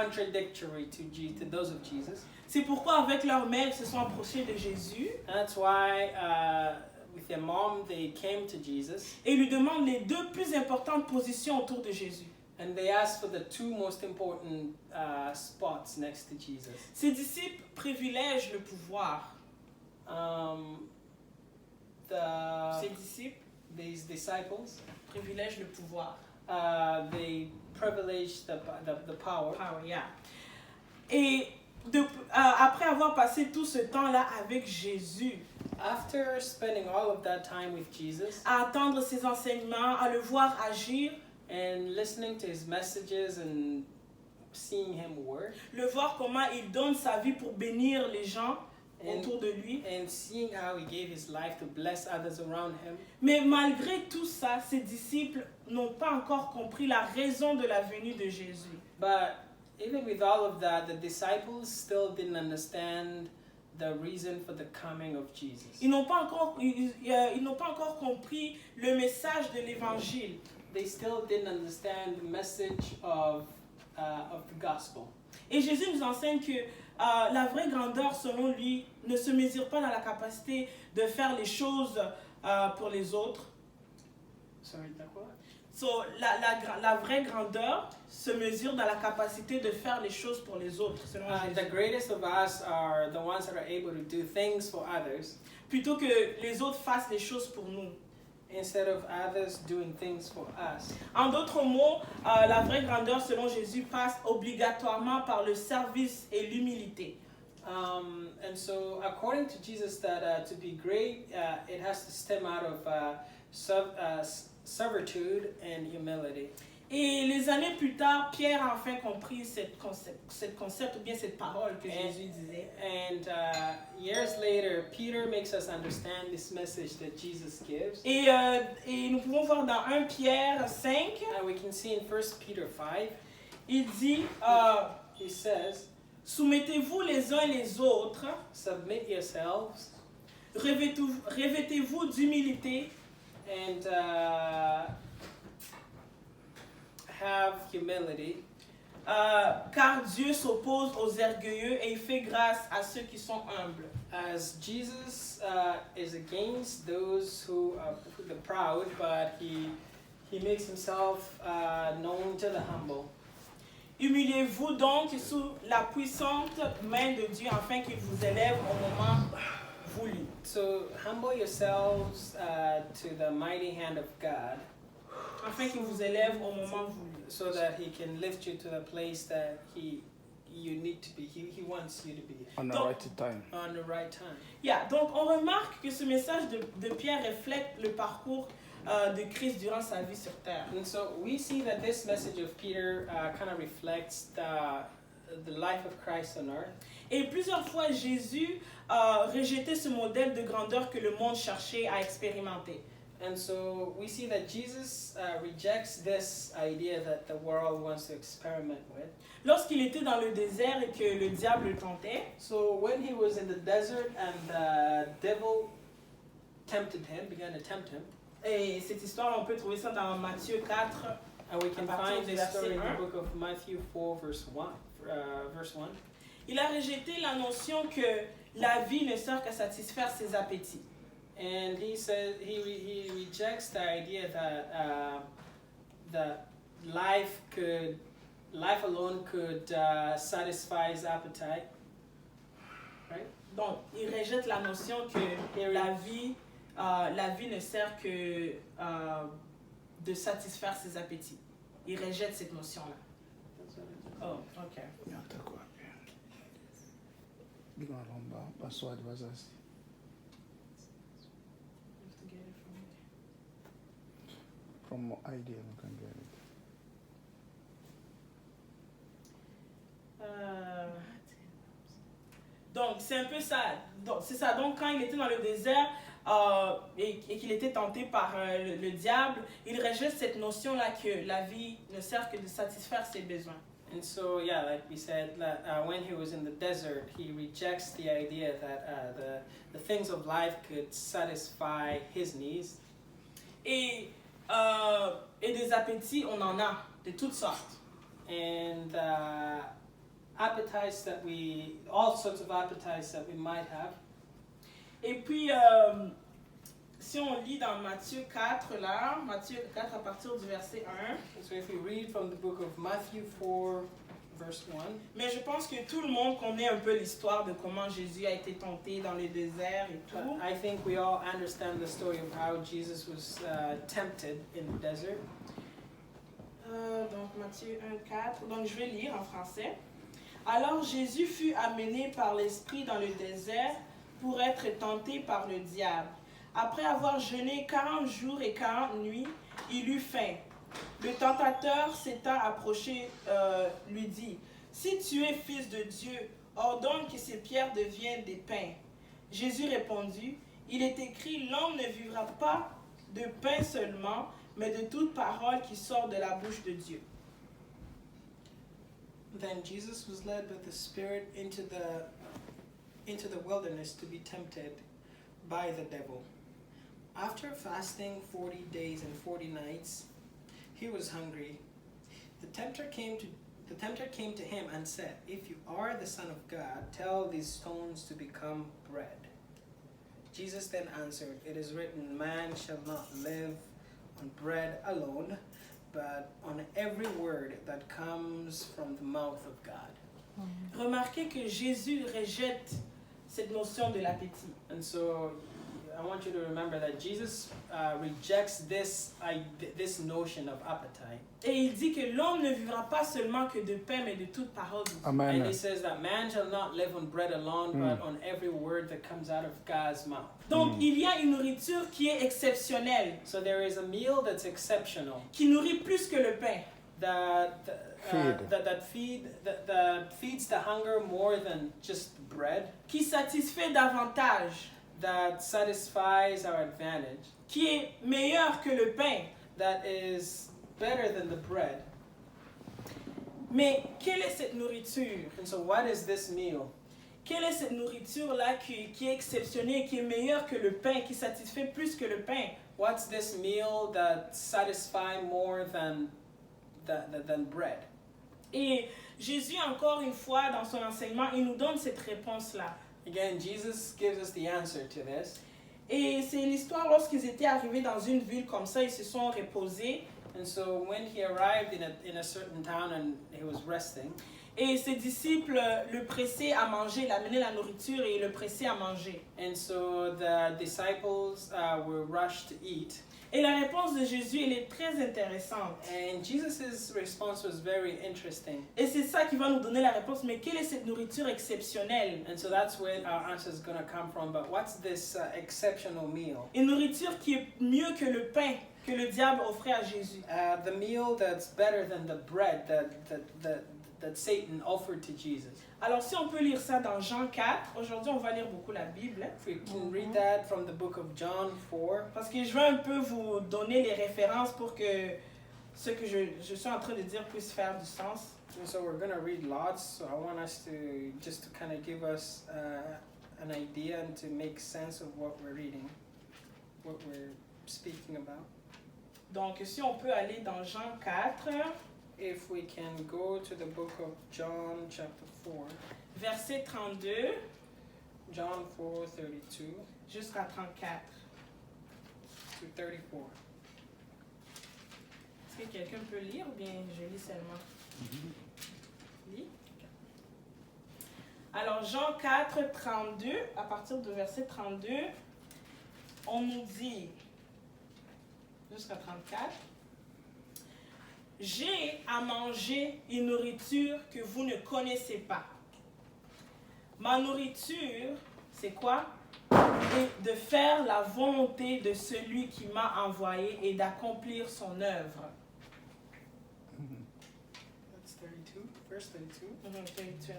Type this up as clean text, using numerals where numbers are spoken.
contradictory to those of Jesus. C'est pourquoi avec leur mère, ils se sont approchés de Jésus. That's why with their mom, they came to Jesus. Et lui demandent les deux plus importantes positions autour de Jésus. And they asked for the two most important spots next to Jesus. Ses disciples privilègent le pouvoir. Ses disciples these disciples privilègent le pouvoir. they privilege the power. Power, yeah. Et après avoir passé tout ce temps-là avec Jésus, After spending all of that time with Jesus à attendre ses enseignements, à le voir agir, and listening to his messages and seeing him work, le voir comment il donne sa vie pour bénir les gens autour de lui. and seeing how he gave his life to bless others around him. Mais malgré tout ça, ses disciples n'ont pas encore compris la raison de la venue de Jésus. But even with all of that, the disciples still didn't understand the reason for the coming of Jesus. Ils n'ont pas encore compris le message de l'évangile. They still didn't understand the message of the gospel. Et Jésus nous enseigne que la vraie grandeur, selon lui, ne se mesure pas dans la capacité de faire les choses pour les autres. Sorry, that what? So, la vraie grandeur se mesure dans la capacité de faire les choses pour les autres, selon The Jésus. greatest of us are the ones that are able to do things for others Plutôt que les autres fassent les choses pour nous. instead of others doing things for us. En d'autres mots, la vraie grandeur, selon Jésus, passe obligatoirement par le service et l'humilité. And so, according to Jesus, that to be great, it has to stem out of servitude and humility. Et les années plus tard, Pierre a enfin compris cette concept ou bien cette parole que Jésus disait. And years later, Peter makes us understand this message that Jesus gives. Et nous pouvons voir dans 1 Pierre 5, We can see in 1 Peter 5, il dit, he says, soumettez-vous les uns les autres, submit yourselves revêtez-vous d'humilité, and have humility, car Dieu s'oppose aux orgueilleux et il fait grâce à ceux qui sont humbles. as Jesus is against those who are the proud, but he makes himself known to the humble. Humiliez-vous donc sous la puissante main de Dieu afin qu'il vous élève au moment voulu. So humble yourselves to the mighty hand of God, Afin qu'il vous élève au moment voulu. so that he can lift you to the place that you need to be. He wants you to be On the Donc- right time. on the right time. Yeah, donc on remarque que ce message de Pierre reflète le parcours de Christ durant sa vie sur terre. And so we see that this message of Peter kind of reflects the life of Christ on earth. Et plusieurs fois, Jésus rejetait ce modèle de grandeur que le monde cherchait à expérimenter. And so we see that Jesus rejects this idea that the world wants to experiment with. Lorsqu'il était dans le désert et que le diable le tentait, So when he was in the desert and the devil began to tempt him, et cette histoire, on peut trouver ça dans Matthieu 4, and we can À partir find du this story in verset the 1. book of Matthew 4, verse 1. il a rejeté la notion que la vie ne sert qu'à satisfaire ses appétits. And he says he rejects the idea that life alone could satisfy his appetite, right? Donc, il rejette la notion que la vie ne sert que de satisfaire ses appétits. Il rejette cette notion-là. Oh, ok. Yatakuwa pia. Bingalomba baswali bazazi. From idea you can get it. Donc, c'est un peu ça. Donc, c'est ça. Donc, quand il était dans le désert et qu'il était tenté par le diable, il rejette cette notion-là que la vie ne sert que de satisfaire ses besoins. And so, yeah, like we said, when he was in the desert, he rejects the idea that the things of life could satisfy his needs. Et des appétits, on en a de toutes sortes. And appetites all sorts of appetites that we might have. Et puis, si on lit dans Matthieu 4, là, Matthieu 4 à partir du verset 1, So if we read from the book of Matthew 4, verse 1, mais je pense que tout le monde connaît un peu l'histoire de comment Jésus a été tenté dans le désert et tout. I think we all understand the story of how Jesus was tempted in the desert. Donc Matthieu 1, 4, donc je vais lire en français. Alors Jésus fut amené par l'Esprit dans le désert pour être tenté par le diable. Après avoir jeûné 40 jours et 40 nuits, il eut faim. Le tentateur s'étant approché lui dit, « Si tu es fils de Dieu, ordonne que ces pierres deviennent des pains. » Jésus répondit, « Il est écrit, l'homme ne vivra pas de pain seulement, mais de toute parole qui sort de la bouche de Dieu. » Then Jesus was led by the Spirit into the wilderness to be tempted by the devil. After fasting 40 days and 40 nights, he was hungry. The tempter came to him and said, "If you are the Son of God, tell these stones to become bread." Jesus then answered, "It is written, man shall not live on bread alone, but on every word that comes from the mouth of God." Remarquez que Jésus rejette cette notion de l'appétit. And so I want you to remember that Jesus rejects this notion of appetite. Et il dit que l'homme ne vivra pas seulement que de pain, mais de toute parole de Dieu. Amen. And he says that man shall not live on bread alone, but on every word that comes out of God's mouth. Donc il y a une nourriture qui est exceptionnelle, So there is a meal that's exceptional, qui nourrit plus que le pain. that feeds the hunger more than just bread, Qui satisfait davantage, that satisfies our advantage, qui est meilleur que le pain. that is better than the bread. Mais quelle est cette nourriture? And so what is this meal? Quelle est cette nourriture-là qui est exceptionnelle, qui est meilleure que le pain, qui satisfait plus que le pain? What's this meal that satisfies more than bread? Et Jésus, encore une fois, dans son enseignement, il nous donne cette réponse-là. Again, Jesus gives us the answer to this. Et c'est l'histoire lorsqu'ils étaient arrivés dans une ville comme ça, ils se sont reposés. And so when he arrived in a certain town and he was resting, Et ses disciples le pressaient à manger, il amenait la nourriture et le pressaient à manger. and so the disciples were rushed to eat. Et la réponse de Jésus, elle est très intéressante. And Jesus' response was very interesting. Et c'est ça qui va nous donner la réponse. Mais quelle est cette nourriture exceptionnelle? And so that's where our answer is going to come from. But what's this exceptional meal? Une nourriture qui est mieux que le pain que le diable offrait à Jésus. The meal that's better than the bread that Satan offered to Jesus. Alors si on peut lire ça dans Jean 4, aujourd'hui on va lire beaucoup la Bible. If we can read that from the book of John 4. Parce que je veux un peu vous donner les références pour que ce que je suis en train de dire puisse faire du sens. And so we're going to read lots. So I want us to just to kind of give us an idea and to make sense of what we're reading, what we're speaking about. Donc si on peut aller dans Jean 4, If we can go to the book of John chapter 4, verset 32 John 4:32 jusqu'à 34. to 34. Est-ce que quelqu'un peut lire ou bien je lis seulement? Lis. Alors Jean 4, 32, à partir du verset 32, on nous dit, jusqu'à 34, « J'ai à manger une nourriture que vous ne connaissez pas. Ma nourriture, c'est quoi? Et de faire la volonté de celui qui m'a envoyé et d'accomplir son œuvre. » That's 32, verse 32. 32 and 34.